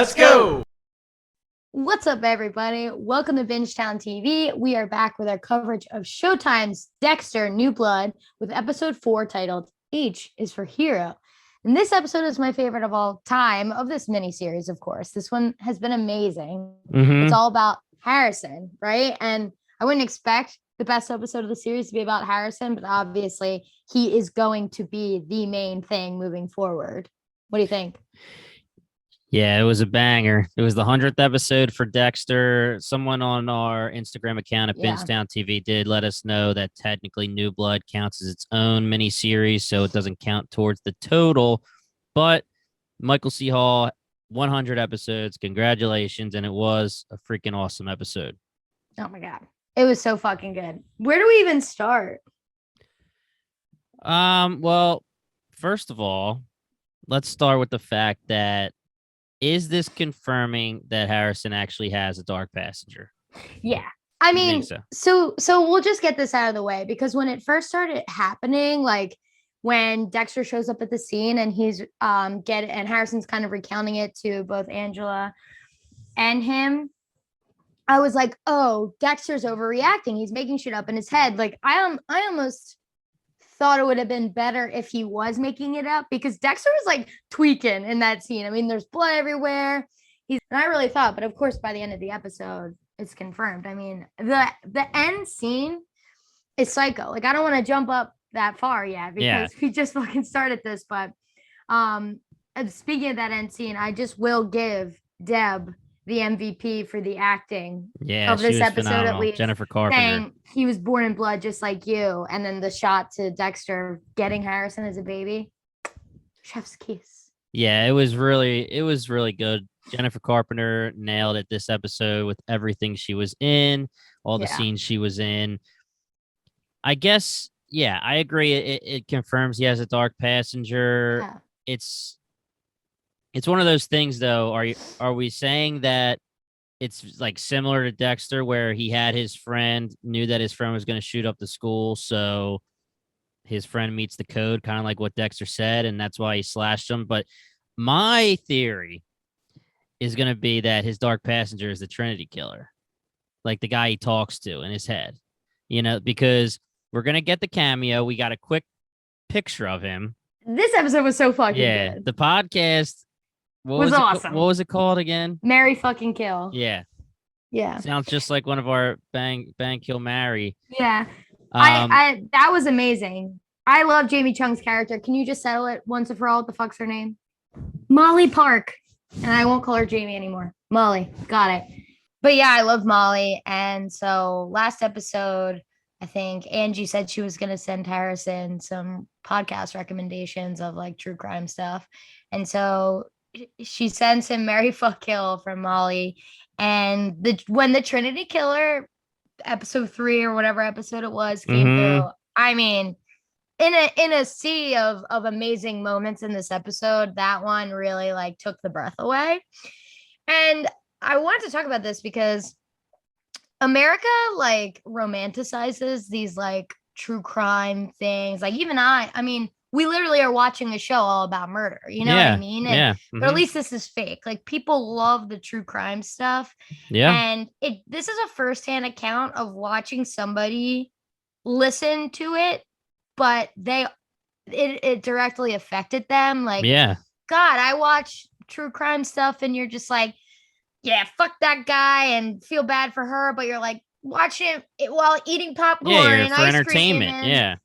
Let's go! What's up, everybody? Welcome to BingetownTV. We are back with our coverage of Showtime's Dexter New Blood with episode 4 titled H is for Hero. And this episode is my favorite of all time of this miniseries, of course. This one has been amazing. It's all about Harrison, right? And I wouldn't expect the best episode of the series to be about Harrison, but obviously he is going to be the main thing moving forward. What do you think? Yeah, it was a banger. It was the 100th episode for Dexter. Someone on our Instagram account at BingetownTV did let us know that technically New Blood counts as its own mini series, so it doesn't count towards the total. But Michael C. Hall, 100 episodes. Congratulations. And it was a freaking awesome episode. Oh my God. It was so fucking good. Where do we even start? Well, first of all, let's start with the fact that is this confirming that Harrison actually has a dark passenger? Yeah. I mean, so we'll just get this out of the way, because when it first started happening, like when Dexter shows up at the scene and he's and Harrison's kind of recounting it to both Angela and him, I was like, oh, Dexter's overreacting. He's making shit up in his head. Like I almost thought it would have been better if he was making it up, because Dexter was like tweaking in that scene. I mean, there's blood everywhere. And I really thought, but of course, by the end of the episode, it's confirmed. I mean, the end scene is psycho. Like, I don't want to jump up that far yet because we just fucking started this. But speaking of that end scene, I just will give Deb the MVP for the acting of this episode, phenomenal. At least. Jennifer Carpenter. Saying he was born in blood just like you. And then the shot to Dexter getting Harrison as a baby. Chef's kiss. Yeah, it was really good. Jennifer Carpenter nailed it this episode with everything she was in, all the scenes she was in. I guess, I agree. It confirms he has a dark passenger. Yeah. It's one of those things, though. Are we saying that it's like similar to Dexter, where he had his friend, knew that his friend was going to shoot up the school, so his friend meets the code, kind of like what Dexter said, and that's why he slashed him? But my theory is going to be that his dark passenger is the Trinity killer, like the guy he talks to in his head, because we're going to get the cameo. We got a quick picture of him. This episode was so fucking good. The podcast was awesome. What was it called again? Marry Fucking Kill. Yeah. Yeah. Sounds just like one of our Bang Kill Marry. Yeah. I that was amazing. I love Jamie Chung's character. Can you just settle it once and for all? What the fuck's her name? Molly Park. And I won't call her Jamie anymore. Molly. Got it. But yeah, I love Molly. And so last episode, I think Angie said she was going to send Harrison some podcast recommendations of like true crime stuff. And so she sends him Marry Fuck Kill from Molly. And when the Trinity Killer episode 3 or whatever episode it was came through, I mean, in a sea of amazing moments in this episode, that one really like took the breath away. And I wanted to talk about this because America like romanticizes these like true crime things. Like even I mean, we literally are watching a show all about murder. You know what I mean? And, but at least this is fake. Like people love the true crime stuff. Yeah. And this is a firsthand account of watching somebody listen to it, but it directly affected them. Like, God, I watch true crime stuff and you're just like, yeah, fuck that guy and feel bad for her, but you're like watching it while eating popcorn and for ice entertainment. Cream and,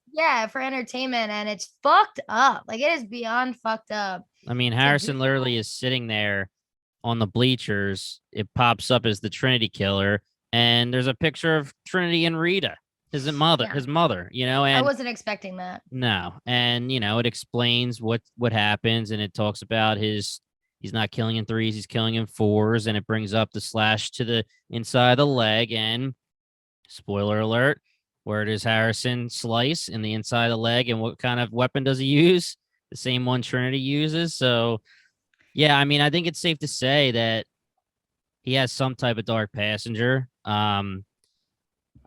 for entertainment, and it's fucked up. Like it is beyond fucked up. I mean, Harrison literally is sitting there on the bleachers. It pops up as the Trinity killer, and there's a picture of Trinity and Rita, his mother. And I wasn't expecting that. No, and it explains what happens, and it talks about he's not killing in 3s, he's killing in 4s, and it brings up the slash to the inside of the leg, and spoiler alert, where does Harrison slice in the inside of the leg, and what kind of weapon does he use? The same one Trinity uses. So, yeah, I mean, I think it's safe to say that he has some type of dark passenger. I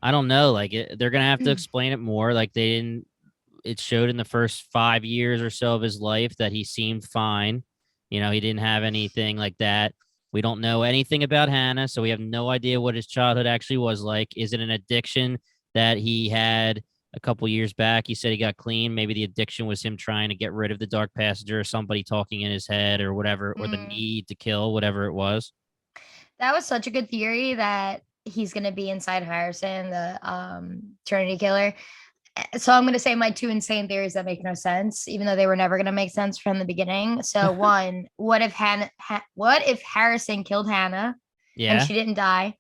don't know, like they're gonna have to explain it more. Like they didn't. It showed in the first 5 years or so of his life that he seemed fine. He didn't have anything like that. We don't know anything about Hannah, so we have no idea what his childhood actually was like. Is it an addiction that he had a couple years back? He said he got clean. Maybe the addiction was him trying to get rid of the dark passenger, or somebody talking in his head, or whatever, or the need to kill, whatever it was. That was such a good theory that he's gonna be inside Harrison, the Trinity killer. So I'm gonna say my two insane theories that make no sense, even though they were never gonna make sense from the beginning. So one, what if what if Harrison killed Hannah and she didn't die?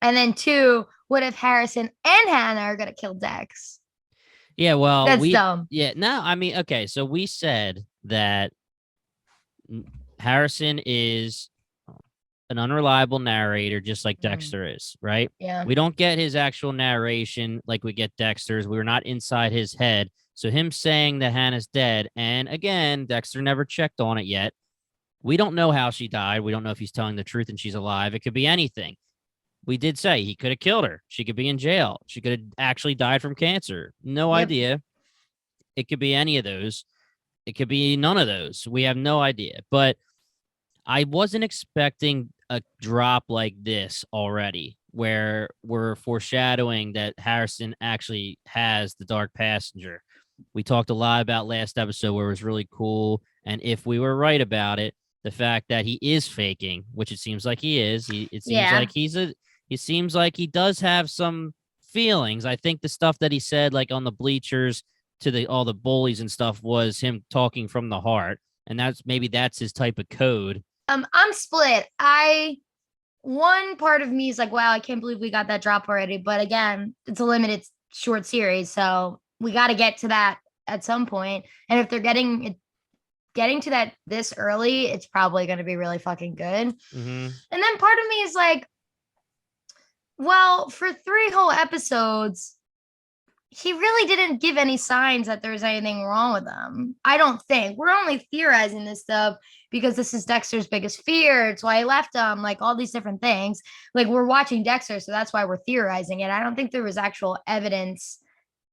And then two, what if Harrison and Hannah are gonna kill Dex? Yeah, well, that's dumb. Yeah, no, I mean, okay, so we said that Harrison is an unreliable narrator, just like Dexter is, right? Yeah. We don't get his actual narration like we get Dexter's. We were not inside his head. So him saying that Hannah's dead, and again, Dexter never checked on it yet. We don't know how she died. We don't know if he's telling the truth and she's alive. It could be anything. We did say he could have killed her. She could be in jail. She could have actually died from cancer. No idea. It could be any of those. It could be none of those. We have no idea. But I wasn't expecting a drop like this already, where we're foreshadowing that Harrison actually has the dark passenger. We talked a lot about last episode where it was really cool. And if we were right about it, the fact that he is faking, which it seems like he is, it seems like he does have some feelings. I think the stuff that he said, like on the bleachers to all the bullies and stuff, was him talking from the heart. And that's his type of code. I'm split. One part of me is like, wow, I can't believe we got that drop already. But again, it's a limited short series, so we got to get to that at some point. And if they're getting to that this early, it's probably going to be really fucking good. And then part of me is like, well, for 3 whole episodes, he really didn't give any signs that there's anything wrong with him. I don't think. We're only theorizing this stuff because this is Dexter's biggest fear. It's why he left him, like all these different things. Like, we're watching Dexter, so that's why we're theorizing it. I don't think there was actual evidence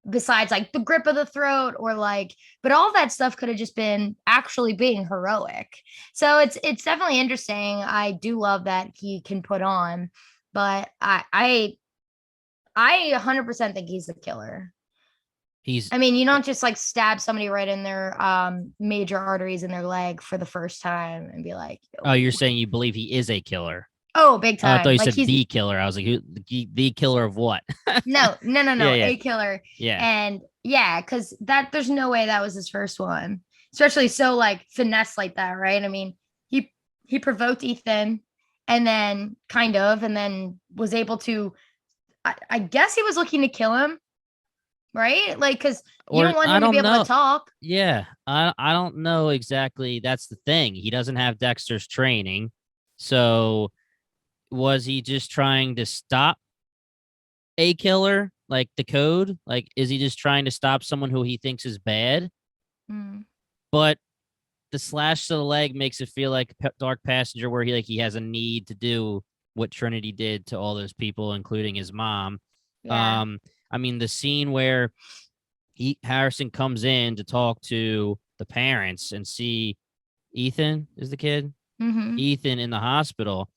besides like the grip of the throat or like, but all that stuff could have just been actually being heroic. So it's definitely interesting. I do love that he can put on, but I 100% think he's the killer. I mean, you don't just like stab somebody right in their major arteries in their leg for the first time and be like, oh, you're saying you believe he is a killer? Oh, big time. I thought you said the killer. I was like, the killer of what? No. A killer. Yeah. And because there's no way that was his first one, especially so like finesse like that, right? I mean, he provoked Ethan and then was able to, I guess he was looking to kill him, right? Like, because you don't want him to be able to talk. Yeah, I don't know exactly. That's the thing. He doesn't have Dexter's training. So was he just trying to stop a killer, like the code? Like, is he just trying to stop someone who he thinks is bad? But the slash to the leg makes it feel like Dark Passenger, where he has a need to do what Trinity did to all those people, including his mom. Yeah. I mean, the scene where Harrison comes in to talk to the parents and see Ethan is the kid. Ethan in the hospital.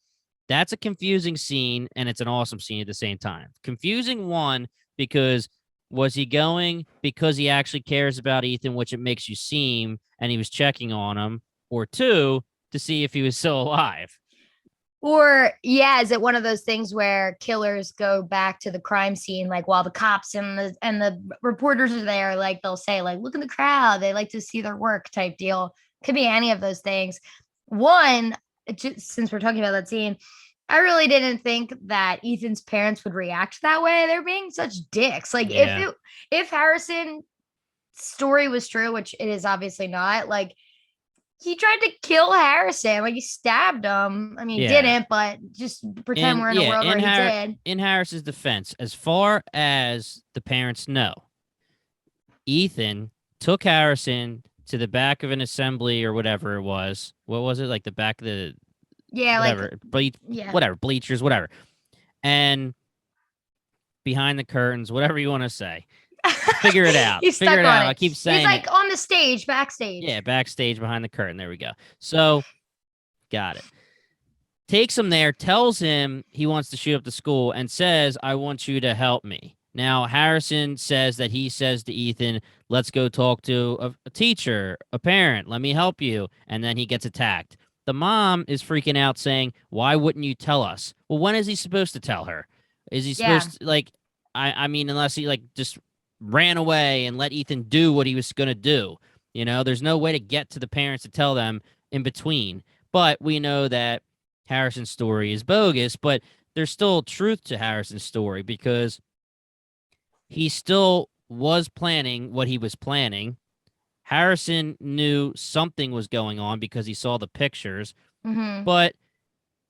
That's a confusing scene, and it's an awesome scene at the same time. Confusing, one, because was he going because he actually cares about Ethan, which it makes you seem, and he was checking on him, or two, to see if he was still alive. Or, is it one of those things where killers go back to the crime scene, like while the cops and the reporters are there, like they'll say, like, look at the crowd, they like to see their work type deal. Could be any of those things. One, since we're talking about that scene, I really didn't think that Ethan's parents would react that way. They're being such dicks. Like, if Harrison's story was true, which it is obviously not, like, he tried to kill Harrison. Like, he stabbed him. I mean, he didn't, but just pretend we're in a world where he did. In Harris's defense, as far as the parents know, Ethan took Harrison to the back of an assembly or whatever it was. What was it? Like the back of the... whatever. Whatever. Bleachers, whatever. And behind the curtains, whatever you want to say. Figure it out. Figure it out. I keep saying he's like on the stage, backstage. Yeah, backstage behind the curtain. There we go. So, got it. takes him there, tells him he wants to shoot up the school, and says, I want you to help me. Now, Harrison says that he says to Ethan, let's go talk to a teacher, a parent, let me help you. And then he gets attacked. The mom is freaking out saying, why wouldn't you tell us? Well, when is he supposed to tell her? Is he Yeah. supposed to, like, I mean, unless he, like, just ran away and let Ethan do what he was going to do. You know, there's no way to get to the parents to tell them in between. But we know that Harrison's story is bogus, but there's still truth to Harrison's story because he still was planning what he was planning. Harrison knew something was going on because he saw the pictures, but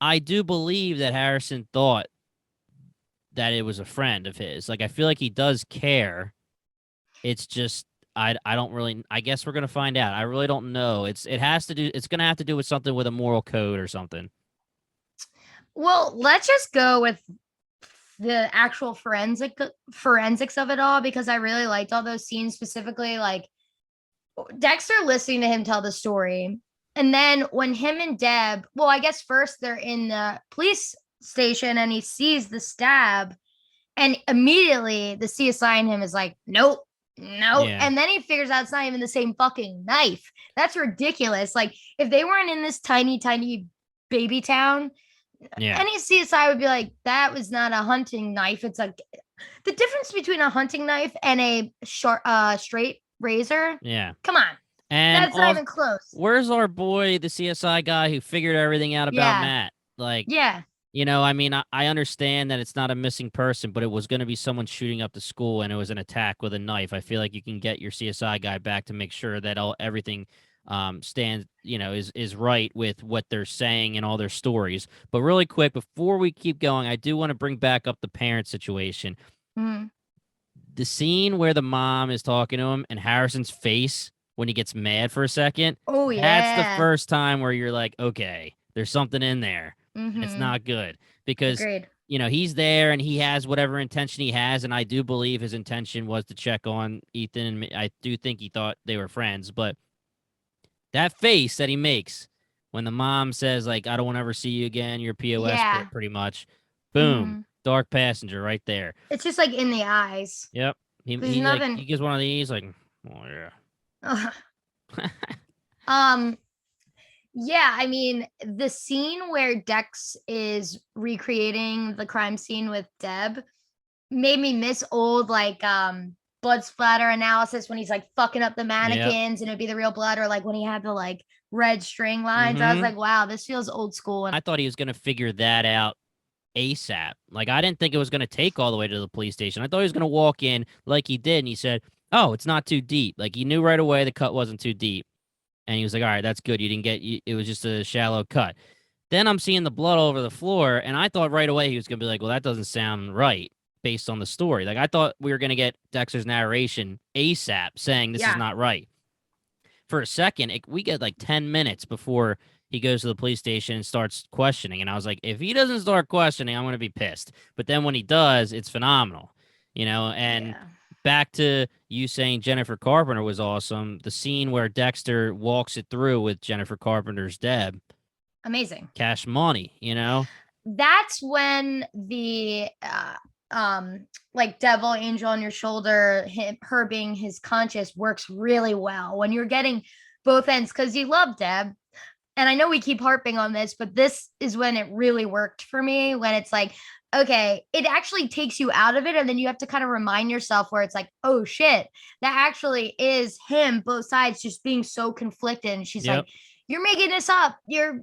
I do believe that Harrison thought that it was a friend of his. Like, I feel like he does care. It's just I don't really. I guess we're gonna find out. I really don't know. It's gonna have to do with something with a moral code or something. Well, let's just go with the actual forensics of it all, because I really liked all those scenes, specifically like Dexter listening to him tell the story. And then when him and Deb, well, I guess first they're in the police station and he sees the stab, and immediately the CSI in him is like, nope. Yeah. And then he figures out it's not even the same fucking knife. That's ridiculous. Like, if they weren't in this tiny, tiny baby town, any CSI would be like, that was not a hunting knife. It's like the difference between a hunting knife and a straight razor. Yeah. Come on. And that's not even close. Where's our boy, the CSI guy who figured everything out about Matt? Like, you know, I mean, I understand that it's not a missing person, but it was going to be someone shooting up the school and it was an attack with a knife. I feel like you can get your CSI guy back to make sure that everything stands, you know, is right with what they're saying and all their stories. But really quick, before we keep going, I do want to bring back up the parent situation. The scene where the mom is talking to him and Harrison's face when he gets mad for a second. Oh, yeah. That's the first time where you're like, okay, there's something in there. It's not good because, you know, he's there and he has whatever intention he has. And I do believe his intention was to check on Ethan. And I do think he thought they were friends. But that face that he makes when the mom says, like, I don't want to ever see you again, you're POS, pretty much. Boom. Dark passenger right there. It's just like in the eyes. Yep. He gives one of these, like, oh, yeah. Yeah, I mean, the scene where Dex is recreating the crime scene with Deb made me miss old, like, blood splatter analysis when he's like fucking up the mannequins and it'd be the real blood, or like when he had the like red string lines. I was like, wow, this feels old school. And I thought he was gonna figure that out ASAP. Like, I didn't think it was gonna take all the way to the police station. I thought he was gonna walk in like he did, and he said, oh, it's not too deep. Like, he knew right away the cut wasn't too deep. And he was like, all right, that's good. You didn't get, it was just a shallow cut. Then I'm seeing the blood all over the floor. And I thought right away he was going to be like, well, that doesn't sound right based on the story. Like, I thought we were going to get Dexter's narration ASAP saying this is not right. For a second, we get like 10 minutes before he goes to the police station and starts questioning. And I was like, if he doesn't start questioning, I'm going to be pissed. But then when he does, it's phenomenal, you know, and back to you saying Jennifer Carpenter was awesome. The scene where Dexter walks it through with Jennifer Carpenter's Deb. Amazing. Cash money, you know? That's when the like devil angel on your shoulder, her being his conscious, works really well when you're getting both ends, because you love Deb. And I know we keep harping on this, but this is when it really worked for me, when it's like, okay, it actually takes you out of it. And then you have to kind of remind yourself where it's like, oh shit, that actually is him, both sides just being so conflicted. And she's like, you're making this up. You're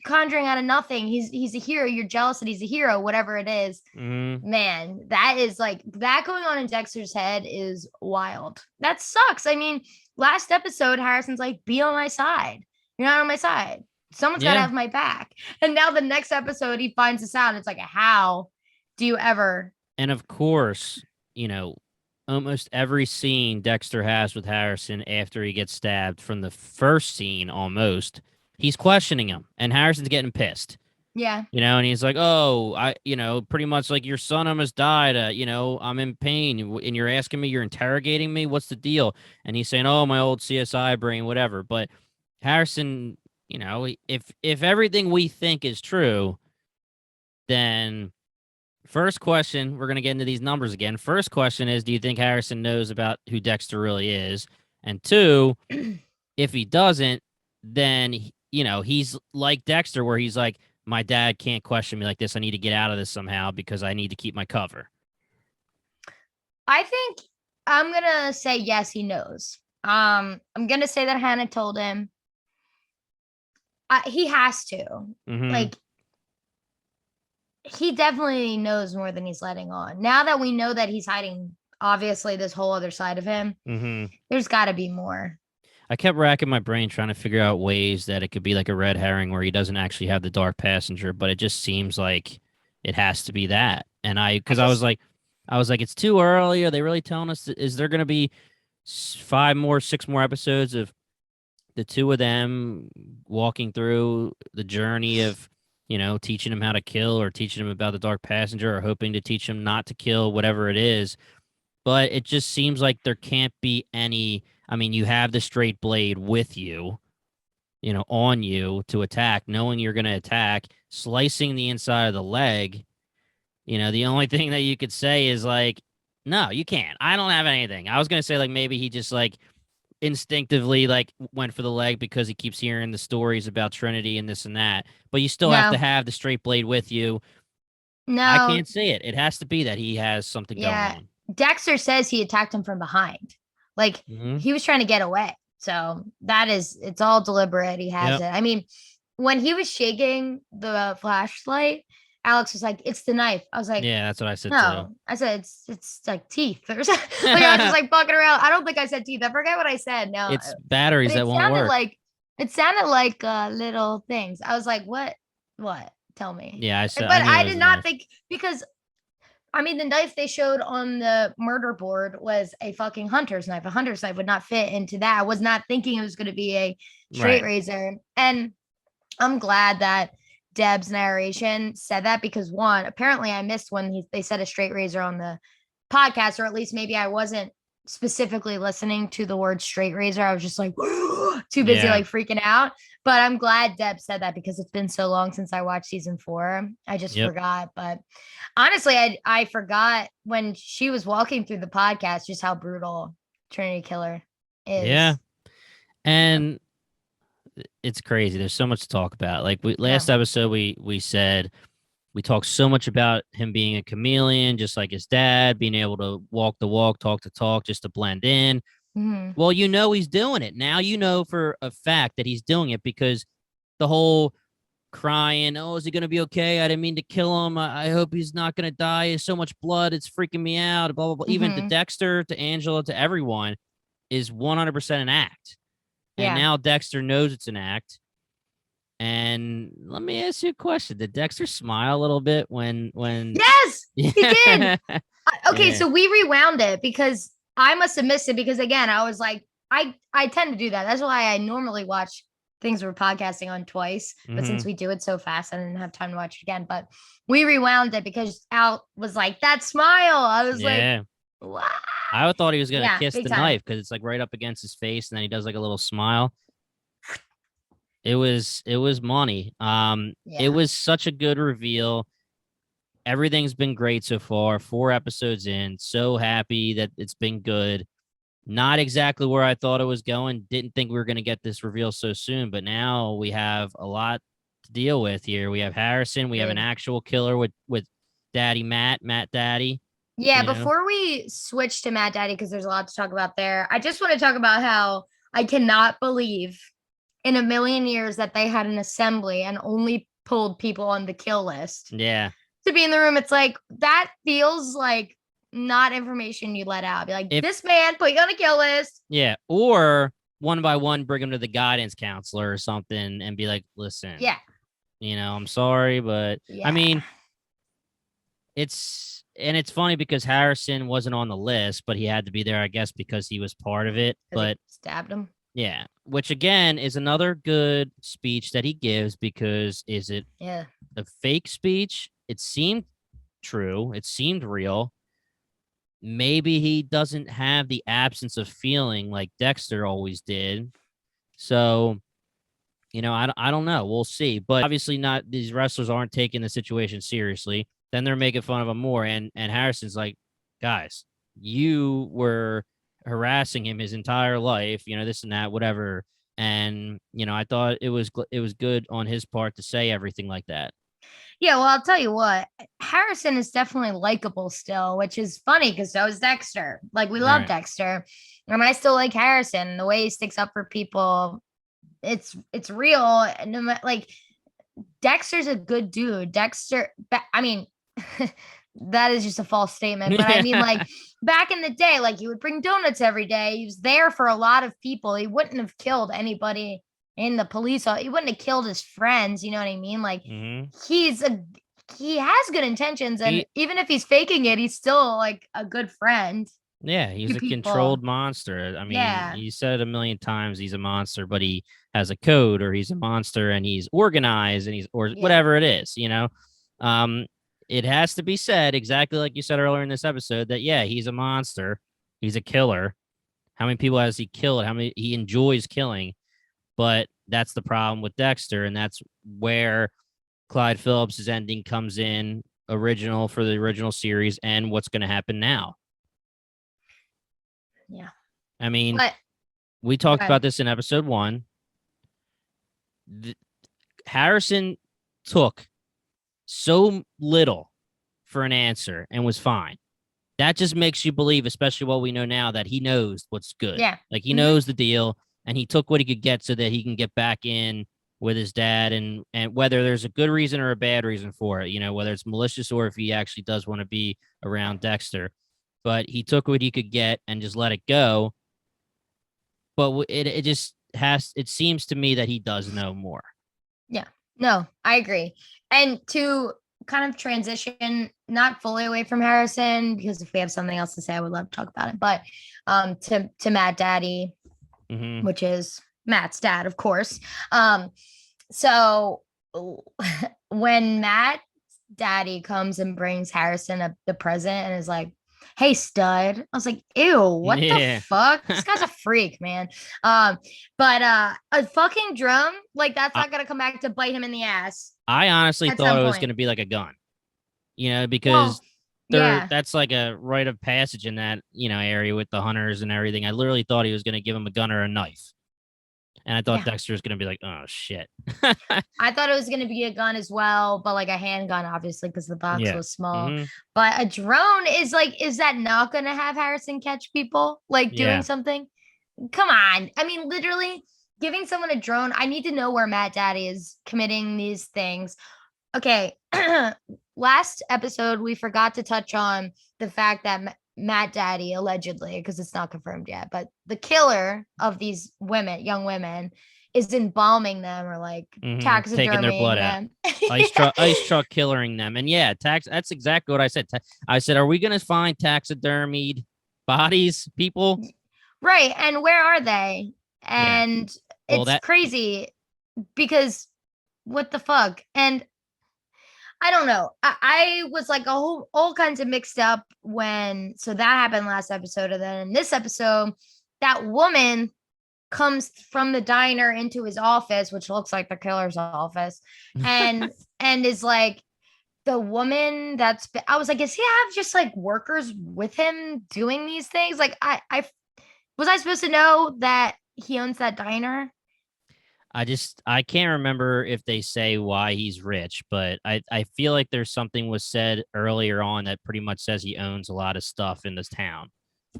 conjuring out of nothing. He's a hero. You're jealous that he's a hero, whatever it is. Man, that is like, that going on in Dexter's head is wild. That sucks. I mean, last episode, Harrison's like, be on my side. You're not on my side. Someone's got to have my back. And now the next episode, he finds this out. And it's like, how do you ever? And of course, you know, almost every scene Dexter has with Harrison after he gets stabbed, from the first scene almost, he's questioning him. And Harrison's getting pissed. Yeah. You know, and he's like, oh, you know, pretty much like, your son almost died. You know, I'm in pain. And you're asking me, you're interrogating me. What's the deal? And he's saying, oh, my old CSI brain, whatever. But Harrison, if everything we think is true, then first question, we're going to get into these numbers again. First question is, do you think Harrison knows about who Dexter really is? And two, if he doesn't, then, he's like Dexter, where he's like, my dad can't question me like this. I need to get out of this somehow because I need to keep my cover. I think I'm going to say yes, he knows. I'm going to say that Hannah told him. He has to. Mm-hmm. Like, he definitely knows more than he's letting on. Now that we know that he's hiding, obviously, this whole other side of him, there's got to be more. I kept racking my brain trying to figure out ways that it could be like a red herring where he doesn't actually have the dark passenger, but it just seems like it has to be that. And I was like, it's too early. Are they really telling us? Is there going to be 6 more episodes of the two of them walking through the journey of, teaching him how to kill or teaching him about the dark passenger or hoping to teach him not to kill, whatever it is. But it just seems like there can't be any. I mean, you have the straight blade with you, on you to attack, knowing you're going to attack, slicing the inside of the leg. The only thing that you could say is like, no, you can't. I don't have anything. I was going to say like maybe he just like instinctively like went for the leg because he keeps hearing the stories about Trinity and this and that. But you still have to have the straight blade with you. No, I can't see it. It has to be that he has something going on. Dexter says he attacked him from behind. Like he was trying to get away. So it's all deliberate. He has it. I mean, when he was shaking the flashlight, Alex was like, "It's the knife." I was like, "Yeah, that's what I said." No, too. I said it's like teeth or something. Like I was just like fucking around. I don't think I said teeth. I forget what I said. No, it's batteries that won't work. It sounded like little things. I was like, "What? What? Tell me." Yeah, I said. But I did not think because. I mean, the knife they showed on the murder board was a fucking hunter's knife. A hunter's knife would not fit into that. I was not thinking it was going to be a straight razor. And I'm glad that Deb's narration said that because one, apparently I missed when they said a straight razor on the podcast, or at least maybe I wasn't specifically listening to the word straight razor. I was just like too busy like freaking out. But I'm glad Deb said that because it's been so long since I watched season 4. I just forgot. But honestly, I forgot when she was walking through the podcast just how brutal Trinity Killer is. Yeah. And it's crazy. There's so much to talk about. Like last episode, we said we talked so much about him being a chameleon, just like his dad, being able to walk the walk, talk the talk, just to blend in. Well, he's doing it. Now you know for a fact that he's doing it because the whole crying, oh, is he going to be okay? I didn't mean to kill him. I hope he's not going to die. There's so much blood. It's freaking me out. Blah, blah, blah. Even to Dexter, to Angela, to everyone is 100% an act. And now Dexter knows it's an act. And let me ask you a question. Did Dexter smile a little bit when Yes, he did. Okay, so we rewound it because I must have missed it because again, I was like, I tend to do that. That's why I normally watch things we're podcasting on twice. But since we do it so fast, I didn't have time to watch it again. But we rewound it because Al was like, that smile. I was like, what? I thought he was gonna kiss the knife because it's like right up against his face, and then he does like a little smile. It was money. It was such a good reveal. Everything's been great so far. 4 episodes in. So happy that it's been good. Not exactly where I thought it was going. Didn't think we were going to get this reveal so soon, but now we have a lot to deal with here. We have Harrison. We have an actual killer with Daddy Matt Daddy. Yeah, before we switch to Matt Daddy, because there's a lot to talk about there, I just want to talk about how I cannot believe in a million years that they had an assembly and only pulled people on the kill list. Yeah. To be in the room, it's like that feels like not information you let out. Be like, this man put you on a kill list. Yeah, or one by one, bring him to the guidance counselor or something, and be like, "Listen, I'm sorry, but I mean, it's funny because Harrison wasn't on the list, but he had to be there, I guess, because he was part of it. But stabbed him. Yeah, which again is another good speech that he gives because is it a fake speech? It seemed true. It seemed real. Maybe he doesn't have the absence of feeling like Dexter always did. So I don't know. We'll see. But obviously not, these wrestlers aren't taking the situation seriously. Then they're making fun of him more. And Harrison's like, guys, you were harassing him his entire life, this and that, whatever. And, I thought it was good on his part to say everything like that. Yeah, well, I'll tell you what, Harrison is definitely likable still, which is funny because so is Dexter. Like, we love Dexter. I mean, I still like Harrison. The way he sticks up for people, it's real. And like, Dexter's a good dude. Dexter, I mean, that is just a false statement. But I mean, like, back in the day, like, he would bring donuts every day. He was there for a lot of people. He wouldn't have killed anybody in the police. He wouldn't have killed his friends. You know what I mean? Like, he has good intentions. And even if he's faking it, he's still like a good friend. Yeah, he's a controlled monster. I mean, you said it a million times, he's a monster, but he has a code, or he's a monster and he's organized and whatever it is, it has to be said exactly like you said earlier in this episode that, yeah, he's a monster. He's a killer. How many people has he killed? How many he enjoys killing? But that's the problem with Dexter. And that's where Clyde Phillips' ending comes in, original for the original series, and what's going to happen now. Yeah. I mean, we talked about this in episode 1. Harrison took so little for an answer and was fine. That just makes you believe, especially what we know now, that he knows what's good. Yeah. Like, he knows the deal, and he took what he could get so that he can get back in with his dad, and whether there's a good reason or a bad reason for it, whether it's malicious or if he actually does want to be around Dexter. But he took what he could get and just let it go. But it seems to me that he does know more. Yeah. No, I agree. And to kind of transition, not fully away from Harrison, because if we have something else to say, I would love to talk about it. But to Matt Daddy, which is Matt's dad, of course. So when Matt Daddy comes and brings Harrison the present and is like, "Hey, stud," I was like, "Ew, what the fuck? This guy's a freak, man." But a fucking drum, like, that's not gonna come back to bite him in the ass. I honestly thought it was gonna be like a gun, because that's like a rite of passage in that area with the hunters and everything. I literally thought he was gonna give him a gun or a knife. And I thought Dexter was going to be like, oh, shit. I thought it was going to be a gun as well, but like a handgun, obviously, because the box was small. But a drone is that not going to have Harrison catch people, like, doing something? Come on. I mean, literally giving someone a drone. I need to know where Matt Daddy is committing these things. Okay. Last episode, we forgot to touch on the fact that Matt Daddy, allegedly, because it's not confirmed yet, but the killer of these young women, is embalming them, or like taxidermying taking their blood them. Out. Ice truck killering them. And that's exactly what I said. I said, are we going to find taxidermied bodies, people? Right. And where are they? And it's crazy because what the fuck? And I don't know. I was like all kinds of mixed up so that happened last episode. And then in this episode, that woman comes from the diner into his office, which looks like the killer's office, and is like the woman I was like, does he have just like workers with him doing these things? Like, I was I supposed to know that he owns that diner? I can't remember if they say why he's rich, but I feel like there's something was said earlier on that pretty much says he owns a lot of stuff in this town.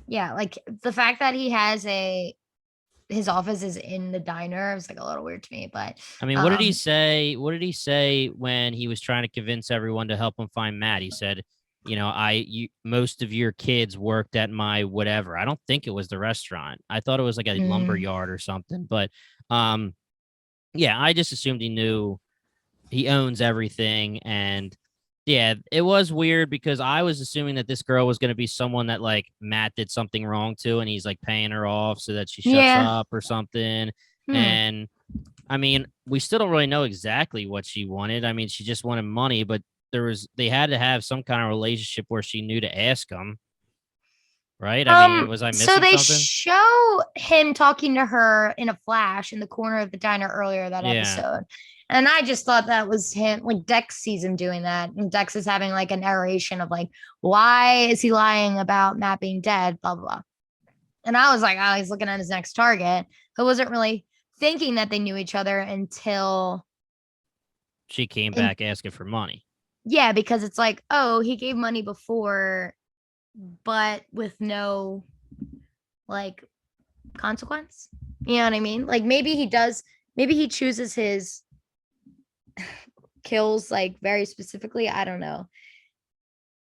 Yeah, like the fact that he has his office is in the diner was like a little weird to me, but I mean, what did he say? What did he say when he was trying to convince everyone to help him find Matt? He said, most of your kids worked at my whatever. I don't think it was the restaurant. I thought it was like a lumber yard or something, but yeah, I just assumed he knew he owns everything. And yeah, it was weird because I was assuming that this girl was going to be someone that like Matt did something wrong to, and he's like paying her off so that she shuts up or something. And I mean, we still don't really know exactly what she wanted. I mean, she just wanted money, but they had to have some kind of relationship where she knew to ask him. right? I mean, was I missing So they something? show him talking to her in a flash in the corner of the diner earlier that Yeah. episode. And I just thought that was him, like Dex sees him doing that. And Dex is having like a narration of like, why is he lying about Matt being dead? Blah, blah, blah. And I was like, oh, he's looking at his next target. I wasn't really thinking that they knew each other until She came back asking for money. yeah, because it's like, oh, he gave money before, but with no like consequence. You know what I mean? Like maybe he does, maybe he chooses his kills like very specifically. I don't know.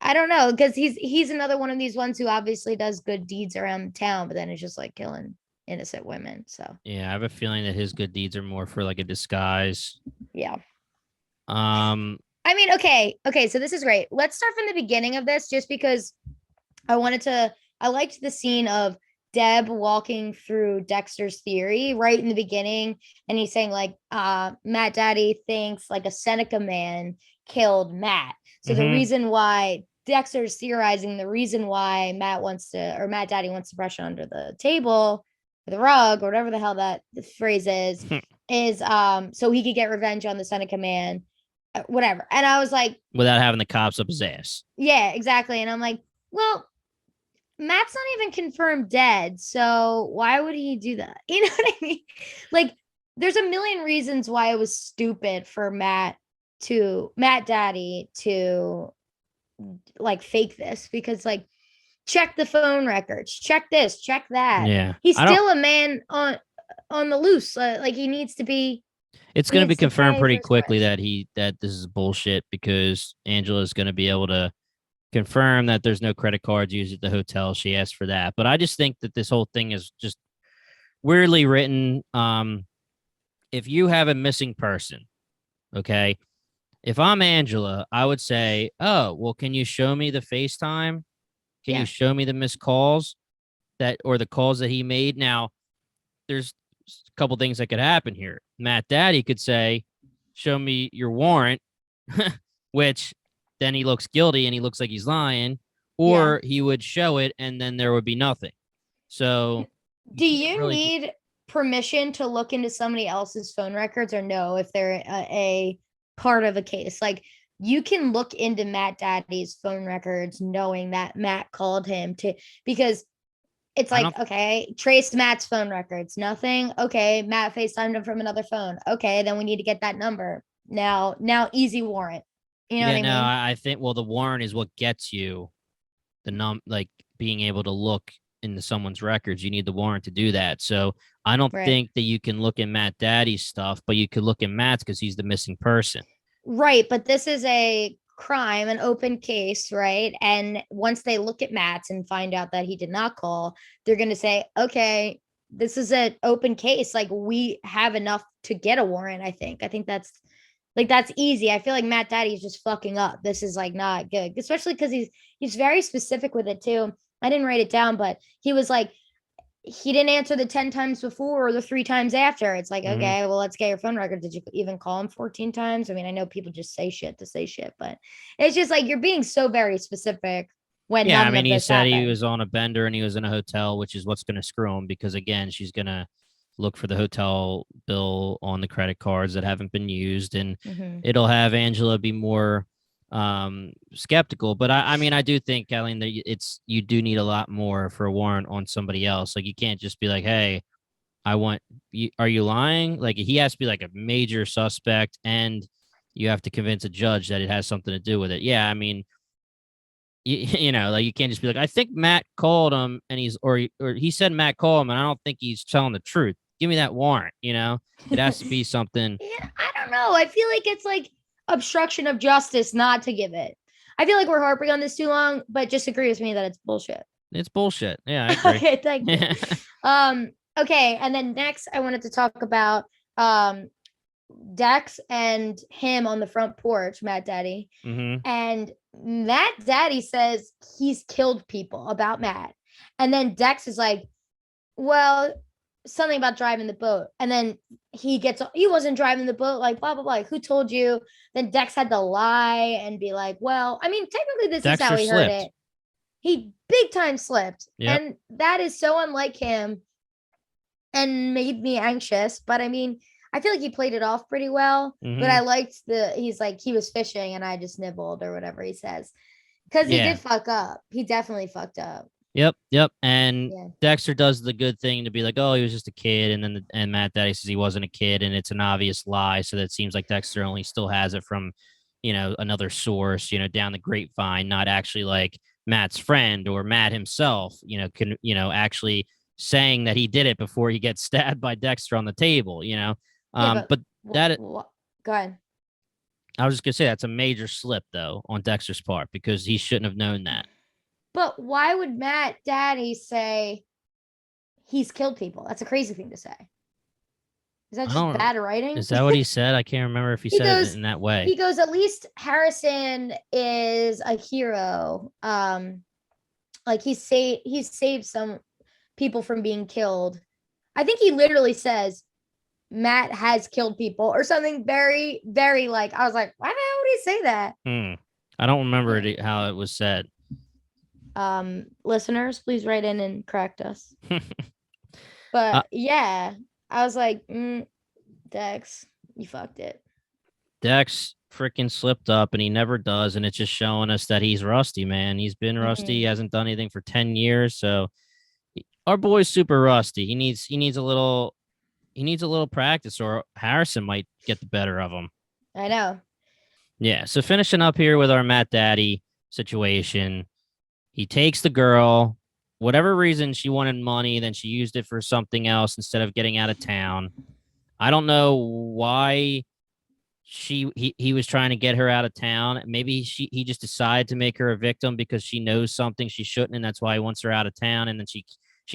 I don't know because he's another one of these ones who obviously does good deeds around town, but then it's just like killing innocent women. So Yeah, I have a feeling that his good deeds are more for like a disguise. yeah. I mean, okay, so this is great. Let's start from the beginning of this just because I liked the scene of Deb walking through Dexter's theory right in the beginning, and he's saying like Matt Daddy thinks like a Seneca man killed Matt. So the reason why Dexter's theorizing the reason why Matt Daddy wants to brush it under the table or the rug or whatever the hell that the phrase is so he could get revenge on the Seneca man, whatever. And I was like, without having the cops up his ass. Yeah, exactly. And I'm like, well, Matt's not even confirmed dead, so why would he do that? You know what I mean? Like, there's a million reasons why it was stupid for Matt Daddy to like fake this because like check the phone records, check this, check that. Yeah, he's still a man on the loose. Like he needs to be. It's going to be confirmed pretty quickly that this is bullshit because Angela's going to be able to confirm that there's no credit cards used at the hotel. She asked for that. But I just think that this whole thing is just weirdly written. If you have a missing person, okay, if I'm Angela, I would say, oh, well, can you show me the FaceTime? Can you show me the missed calls or the calls that he made? Now, there's a couple things that could happen here. Matt Daddy could say, show me your warrant, which then he looks guilty and he looks like he's lying, or he would show it and then there would be nothing. So do you need permission to look into somebody else's phone records or no if they're a part of a case? Like you can look into Matt Daddy's phone records knowing that Matt called him because it's like, okay, trace Matt's phone records. Nothing. Okay, Matt FaceTimed him from another phone. Okay, then we need to get that number. Now easy warrant. You know what I mean? I think, well, the warrant is what gets you the like being able to look into someone's records. You need the warrant to do that. So I don't think that you can look at Matt Daddy's stuff, but you could look at Matt's because he's the missing person. Right, but this is a crime, an open case, right? And once they look at Matt's and find out that he did not call, they're going to say, okay, this is an open case. Like we have enough to get a warrant. I think that's easy. I feel like Matt Daddy is just fucking up. This is like not good, especially because he's very specific with it too. I didn't write it down, but he was like, he didn't answer the 10 times before or the 3 times after. It's like, okay, well, let's get your phone record. Did you even call him 14 times? I mean, I know people just say shit to say shit, but it's just like you're being so very specific when I mean, he said he was on a bender and he was in a hotel, which is what's going to screw him because again, she's going to look for the hotel bill on the credit cards that haven't been used and it'll have Angela be more skeptical. But I mean, I do think, Kathleen, that you do need a lot more for a warrant on somebody else. Like you can't just be like, hey, I want you, are you lying? Like he has to be like a major suspect and you have to convince a judge that it has something to do with it. Yeah, I mean, you know, like you can't just be like, I think Matt called him and or he said Matt called him and I don't think he's telling the truth. Give me that warrant, you know? It has to be something. Yeah, I don't know. I feel like it's like obstruction of justice not to give it. I feel like we're harping on this too long, but just agree with me that it's bullshit. It's bullshit. Yeah, I agree. Okay, thank you. Okay, and then next I wanted to talk about Dex and him on the front porch, Matt Daddy. And Matt Daddy says he's killed people about Matt. And then Dex is like, well, something about driving the boat. And then he wasn't driving the boat, like blah, blah, blah. Like, who told you? Then Dex had to lie and be like, well, I mean, technically this is how he heard it. He big time slipped. Yep. And that is so unlike him and made me anxious. But I mean, I feel like he played it off pretty well. But I liked he's like, he was fishing and I just nibbled or whatever he says. Because he did fuck up. He definitely fucked up. Yep. And Dexter does the good thing to be like, oh, he was just a kid. And then and Matt Daddy says he wasn't a kid, and it's an obvious lie. So that seems like Dexter only still has it from, another source, down the grapevine, not actually like Matt's friend or Matt himself, can, actually saying that he did it before he gets stabbed by Dexter on the table, but that go ahead. I was just gonna say that's a major slip though on Dexter's part because he shouldn't have known that. But why would Matt Daddy say he's killed people? That's a crazy thing to say. Is that just bad writing? Is that what he said? I can't remember if he said it in that way. He goes, at least Harrison is a hero. Like he's saved some people from being killed. I think he literally says Matt has killed people or something very, very like, I was like, why the hell would he say that? I don't remember how it was said. Listeners, please write in and correct us. But yeah, I was like, Dex, you fucked it. Dex freaking slipped up and he never does. And it's just showing us that he's rusty, man. He's been rusty. He hasn't done anything for 10 years. So our boy's super rusty. He needs a little practice or Harrison might get the better of him. I know. Yeah. So finishing up here with our Matt Daddy situation, he takes the girl, whatever reason she wanted money, then she used it for something else instead of getting out of town. I don't know why he was trying to get her out of town. Maybe he just decided to make her a victim because she knows something she shouldn't, and that's why he wants her out of town. And then she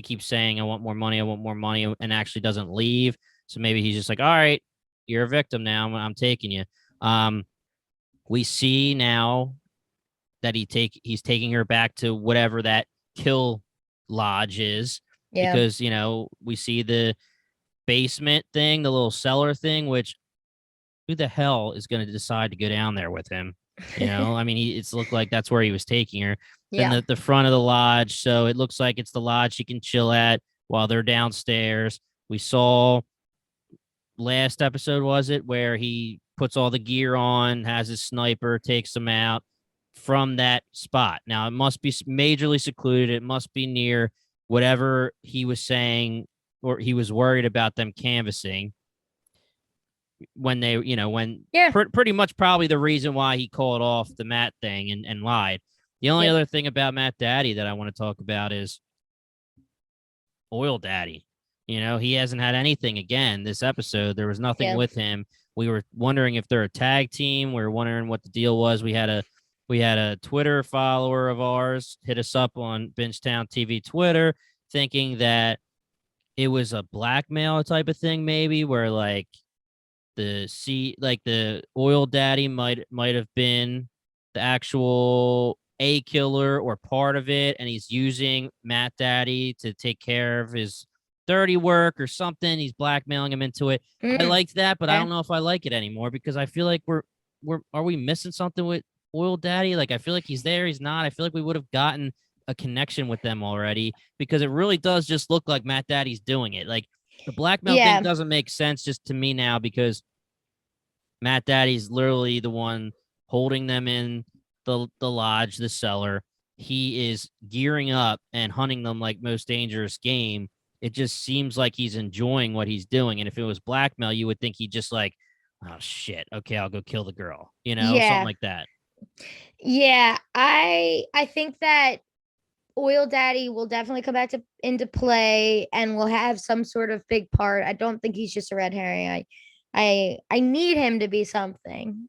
keeps saying, I want more money, and actually doesn't leave. So maybe he's just like, all right, you're a victim now. I'm taking you. We see now that he's taking her back to whatever that kill lodge is. Yeah. Because, we see the basement thing, the little cellar thing, which who the hell is going to decide to go down there with him? I mean, it's looked like that's where he was taking her. Yeah. Then the front of the lodge. So it looks like it's the lodge she can chill at while they're downstairs. We saw last episode, was it, where he puts all the gear on, has his sniper, takes them out from that spot. Now, it must be majorly secluded. It must be near whatever he was saying, or he was worried about them canvassing when they, pretty much probably the reason why he called off the Matt thing and lied. The only other thing about Matt Daddy that I want to talk about is Oil Daddy. He hasn't had anything again this episode. There was nothing with him. We were wondering if they're a tag team. We were wondering what the deal was. We had a Twitter follower of ours hit us up on BingetownTV Twitter thinking that it was a blackmail type of thing, maybe where like the Oil Daddy might have been the actual a killer or part of it, and he's using Matt Daddy to take care of his dirty work or something. He's blackmailing him into it. I liked that, but I don't know if I like it anymore because I feel like are we missing something with Oil Daddy? Like, I feel like he's there, he's not. I feel like we would have gotten a connection with them already because it really does just look like Matt Daddy's doing it. Like, the blackmail thing doesn't make sense just to me now because Matt Daddy's literally the one holding them in the lodge, the cellar. He is gearing up and hunting them like Most Dangerous Game. It just seems like he's enjoying what he's doing. And if it was blackmail, you would think he'd just like, oh shit, okay, I'll go kill the girl, something like that. Yeah, I think that Oil Daddy will definitely come back into play and will have some sort of big part. I don't think he's just a red herring. I need him to be something,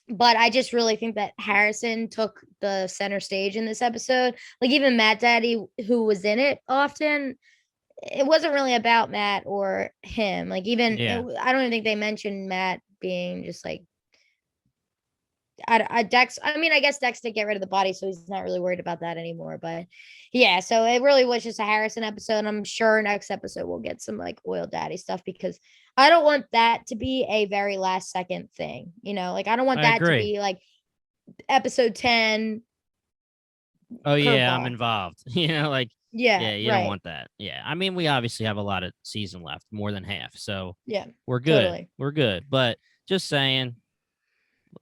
but I just really think that Harrison took the center stage in this episode. Like, even Matt Daddy, who was in it often, it wasn't really about Matt or him. Like, even I don't even think they mentioned Matt being just like Dex. I mean, I guess Dex did get rid of the body, so he's not really worried about that anymore. But yeah, so it really was just a Harrison episode. And I'm sure next episode we'll get some like Oil Daddy stuff because I don't want that to be a very last second thing. Like, I don't want that to be like episode 10. Oh yeah, I'm curveball. involved. Like Yeah, yeah, you don't right. want that. Yeah. I mean, we obviously have a lot of season left, more than half. So Yeah, we're good. totally. We're good. But just saying,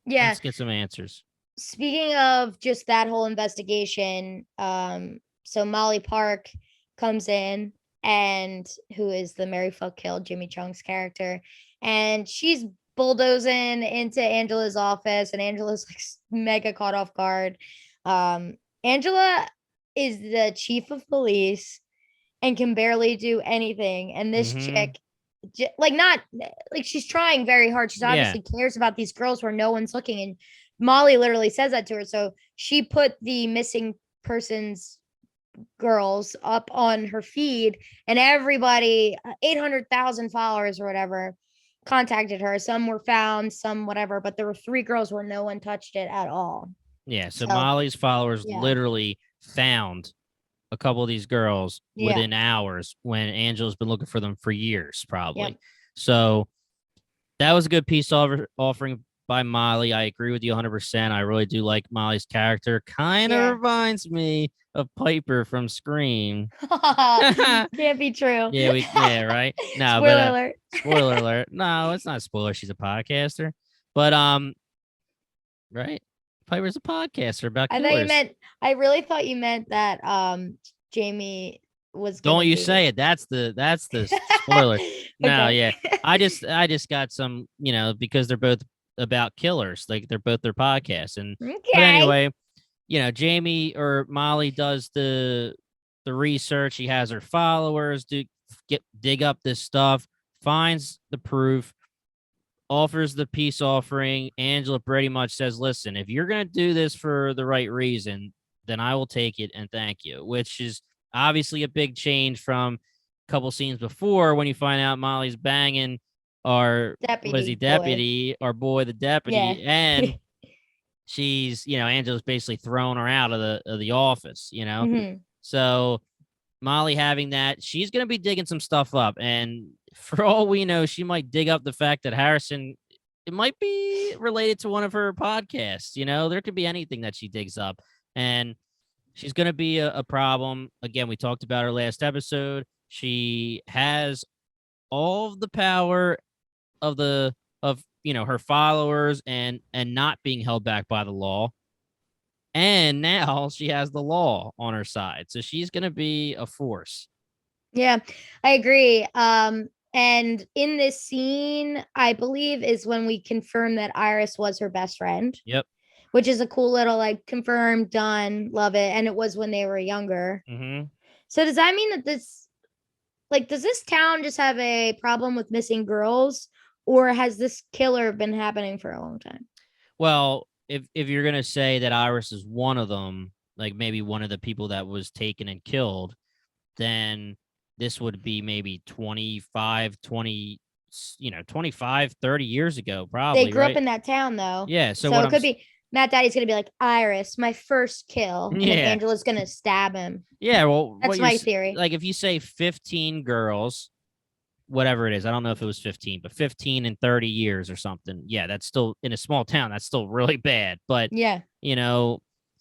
Yeah. let's get some answers. Speaking of just that whole investigation, so Molly Park comes in, and who is the Mary Fuck Kill, Jimmy Chung's character, and she's bulldozing into Angela's office, and Angela's like mega caught off guard. Angela is the chief of police and can barely do anything, and this Mm-hmm. chick like not like she's trying very hard. She's Yeah. obviously cares about these girls where no one's looking, and Molly literally says that to her. So she put the missing persons girls up on her feed, and everybody, 800,000 followers or whatever, contacted her. Some were found, some whatever, but there were 3 girls where no one touched it at all. Yeah. So So Molly's followers yeah, literally found a couple of these girls yeah, within hours when Angela's been looking for them for years, yep, probably. So that was a good piece offering by Molly. I agree with you 100%. I really do like Molly's character. Kind of yeah. reminds me of Piper from Scream. Can't be true. Yeah, right. No, but Spoiler alert. spoiler alert. No, it's not a spoiler. She's a podcaster. But right? Piper's a podcaster about I thought you killers. meant. I really thought you meant that Jamie was gonna Don't you be. say it. That's the spoiler. No, Okay. yeah. I just got some, because they're both about killers. Like they're both their podcasts. But Okay. anyway, Jamie or Molly does the research. He has her followers dig up this stuff, finds the proof, offers the peace offering. Angela pretty much says, "Listen, if you're gonna do this for the right reason, then I will take it and thank you," which is obviously a big change from a couple scenes before when you find out Molly's banging our what is he Deputy boy. deputy, our boy the Yeah. deputy, and she's Angela's basically throwing her out of the office. hmm So Molly having that, she's gonna be digging some stuff up, and for all we know, she might dig up the fact that Harrison, it might be related to one of her podcasts. There could be anything that she digs up, and she's gonna be a problem. Again, we talked about her last episode. She has all of the power of her followers and not being held back by the law. And now she has the law on her side. So she's going to be a force. Yeah, I agree. And in this scene, I believe is when we confirm that Iris was her best friend, Yep. which is a cool little like confirmed, done, love it. And it was when they were younger. Mm-hmm. So does that mean that does this town just have a problem with missing girls, or has this killer been happening for a long time? Well, if you're going to say that Iris is one of them, like maybe one of the people that was taken and killed, then this would be maybe 25, 20, 25, 30 years ago, They probably, grew up right? in that town though. Yeah. So So what it could be Matt Daddy's gonna be like, Iris, my first kill. And then yeah. Angela's gonna stab him. Yeah. Well, That's my theory. like, if you say 15 girls, whatever it is, I don't know if it was 15, but 15 in 30 years or something. Yeah, that's still in a small town. That's still really bad. But, Yeah.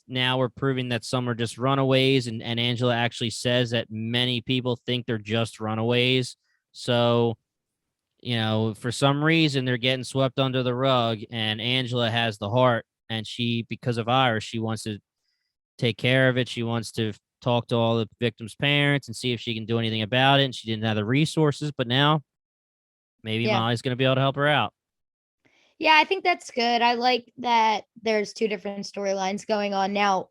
Now we're proving that some are just runaways. And Angela actually says that many people think they're just runaways. So, for some reason, they're getting swept under the rug. And Angela has the heart. And because of Iris, she wants to take care of it. She wants to talk to all the victims' parents and see if she can do anything about it. And she didn't have the resources, but now maybe Yeah. Molly's going to be able to help her out. Yeah, I think that's good. I like that there's 2 different storylines going on now.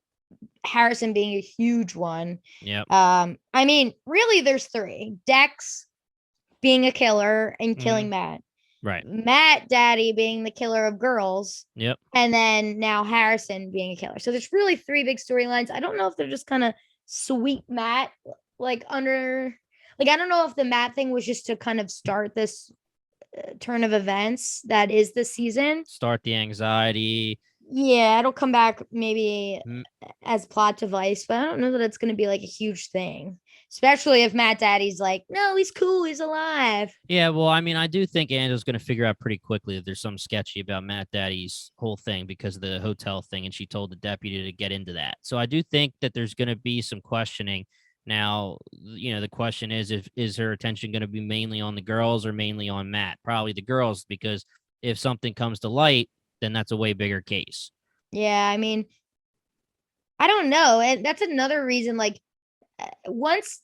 Harrison being a huge one. Yep. I mean, really there's 3. Dex being a killer and killing Matt. Right. Matt Daddy being the killer of girls. Yep. And then now Harrison being a killer. So there's really 3 big storylines. I don't know if they're just kind of sweep Matt under I don't know if the Matt thing was just to kind of start this turn of events that is this season. Start the anxiety. Yeah, it'll come back maybe as plot device, but I don't know that it's going to be like a huge thing. especially if Matt Daddy's like, no, he's cool, he's alive. Yeah, well, I mean, I do think Angela's going to figure out pretty quickly that there's something sketchy about Matt Daddy's whole thing because of the hotel thing, and she told the deputy to get into that. So I do think that there's going to be some questioning. Now, the question is, if is her attention going to be mainly on the girls or mainly on Matt? Probably the girls, because if something comes to light, then that's a way bigger case. Yeah, I mean, I don't know. And that's another reason, like, once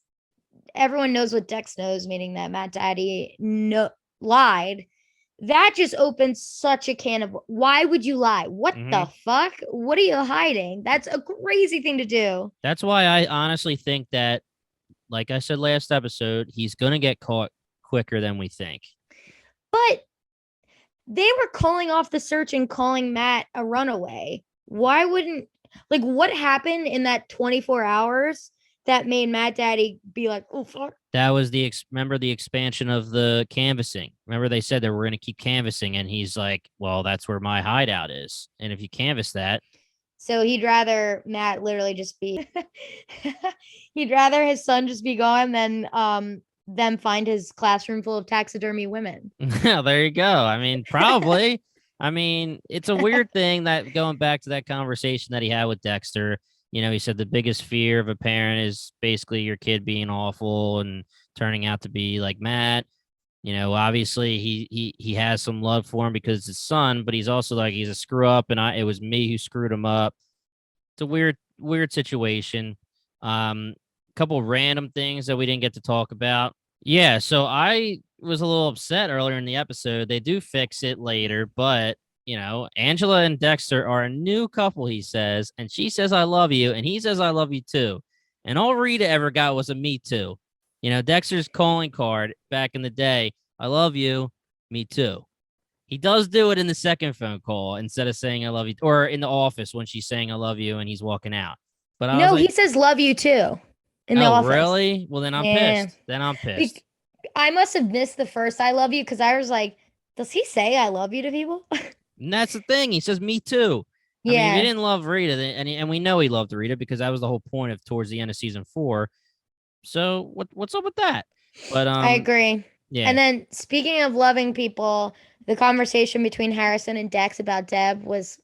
everyone knows what Dex knows, meaning that Matt Daddy lied, that just opens such a can of why would you lie? What the fuck? What are you hiding? That's a crazy thing to do. That's why I honestly think that, like I said last episode, he's going to get caught quicker than we think. But they were calling off the search and calling Matt a runaway. Why wouldn't, like, what happened in that 24 hours that made Matt Daddy be like, oh, fuck? That was remember the expansion of the canvassing. Remember they said that we're going to keep canvassing, and he's like, well, that's where my hideout is. And if you canvass that. So he'd rather Matt literally just be, he'd rather his son just be gone than them find his classroom full of taxidermy women. There you go. I mean, probably. I mean, it's a weird thing that going back to that conversation that he had with Dexter, he said the biggest fear of a parent is basically your kid being awful and turning out to be like Matt. Obviously he has some love for him because it's his son, but he's also like, he's a screw up and it was me who screwed him up. It's a weird situation. Couple random things that we didn't get to talk about. Yeah, so I was a little upset earlier in the episode. They do fix it later, but Angela and Dexter are a new couple, he says, and she says, I love you, and he says, I love you too. And all Rita ever got was a me too. Dexter's calling card back in the day, I love you, me too. He does do it in the second phone call instead of saying I love you, or in the office when she's saying I love you and he's walking out. But no, he says love you too in the office. Really? Well, then I'm pissed. Then I'm pissed. I must have missed the first I love you because I was like, does he say I love you to people? And that's the thing. He says me too. I mean, if he didn't love Rita, and we know he loved Rita because that was the whole point of towards the end of season 4. So what's up with that? But I agree. Yeah. And then speaking of loving people, the conversation between Harrison and Dex about Deb was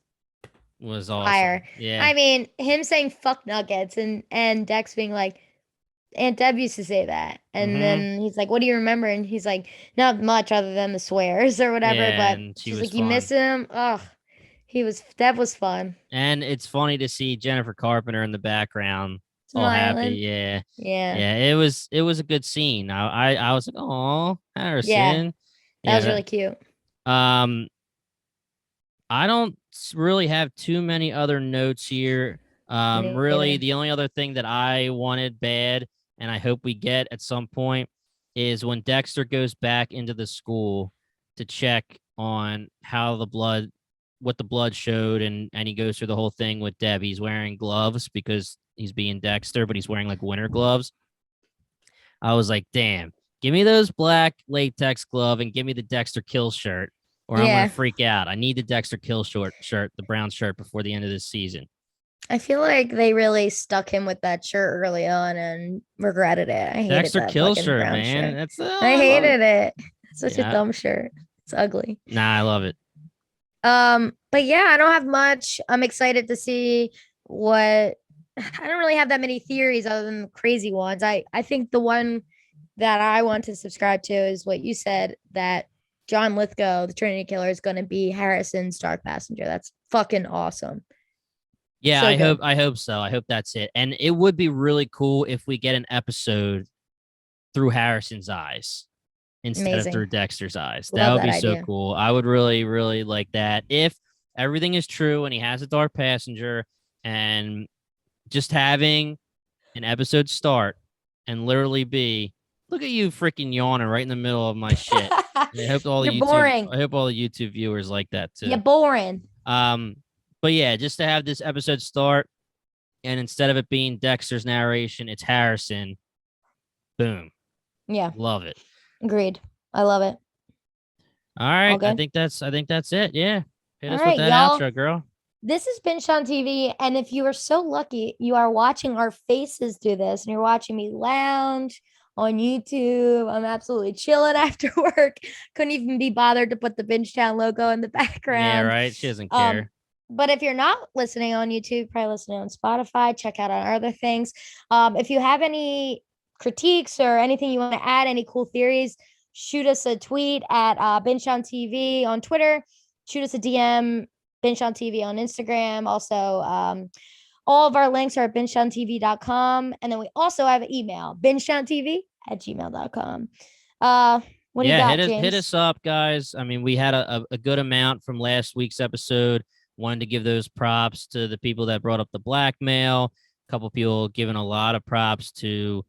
awesome. Fire. Yeah. I mean, him saying fuck nuggets and Dex being like, Aunt Deb used to say that. And then he's like, what do you remember? And he's like, not much other than the swears or whatever. Yeah, but she's like, you miss him? Ugh. Deb was fun. And it's funny to see Jennifer Carpenter in the background. Smiling. All happy. Yeah. It was a good scene. I was like, oh, Harrison. Yeah. That was really cute. I don't really have too many other notes here. Really, the only other thing that I wanted bad, and I hope we get at some point, is when Dexter goes back into the school to check on what the blood showed, and he goes through the whole thing with Deb. He's wearing gloves because he's being Dexter, but he's wearing like winter gloves. I was like, damn, give me those black latex glove and give me the Dexter kill shirt, or I'm gonna freak out. I need the Dexter kill shirt, the brown shirt, before the end of this season. I feel like they really stuck him with that shirt early on and regretted it. I hated Dexter that kill shirt, man. I hated it. It's such a dumb shirt. It's ugly. Nah, I love it. But yeah, I don't have much. I'm excited to see what. I don't really have that many theories other than the crazy ones. I think the one that I want to subscribe to is what you said, that John Lithgow, the Trinity Killer, is going to be Harrison's dark passenger. That's fucking awesome. Yeah, so I hope so. I hope that's it. And it would be really cool if we get an episode through Harrison's eyes instead of through Dexter's eyes. That would be so cool. I would really, really like that. If everything is true and he has a dark passenger, and just having an episode start and literally be, look at you freaking yawning right in the middle of my shit. I hope all the YouTube viewers like that too. You're boring. But yeah, just to have this episode start, and instead of it being Dexter's narration, it's Harrison. Boom. Yeah. Love it. Agreed. I love it. All right. I think that's it. Yeah. Hit us with that outro, girl. This is Binge on TV, and if you are so lucky, you are watching our faces do this, and you're watching me lounge on YouTube. I'm absolutely chilling after work. Couldn't even be bothered to put the Bingetown logo in the Yeah, background. right. She doesn't care. But if you're not listening on YouTube, probably listening on Spotify, check out our other things. If you have any critiques or anything you want to add, any cool theories, shoot us a tweet at Binge on TV on Twitter. Shoot us a DM, Binge on TV on Instagram. Also, all of our links are at bingetowntv.com. And then we also have an email, bingetowntv@gmail.com. What do you got, James? Hit us up, guys. I mean, we had a good amount from last week's episode. Wanted to give those props to the people that brought up the blackmail. A couple people giving a lot of props to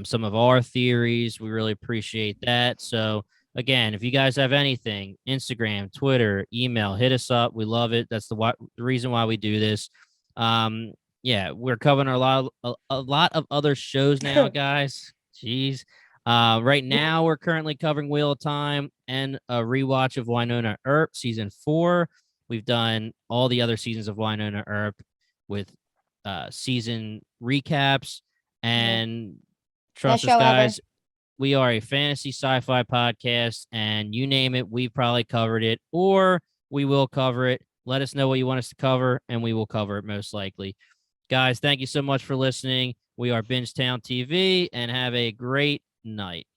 some of our theories. We really appreciate that. So again, if you guys have anything, Instagram, Twitter, email, hit us up. We love it. That's the reason why we do this. Yeah, we're covering a lot of other shows now, guys. Jeez. Right now, we're currently covering Wheel of Time and a rewatch of Wynonna Earp season 4. We've done all the other seasons of Wynonna Earp with season recaps. And trust us, guys, we are a fantasy sci-fi podcast, and you name it, we've probably covered it, or we will cover it. Let us know what you want us to cover, and we will cover it most likely. Guys, thank you so much for listening. We are Bingetown TV, and have a great night.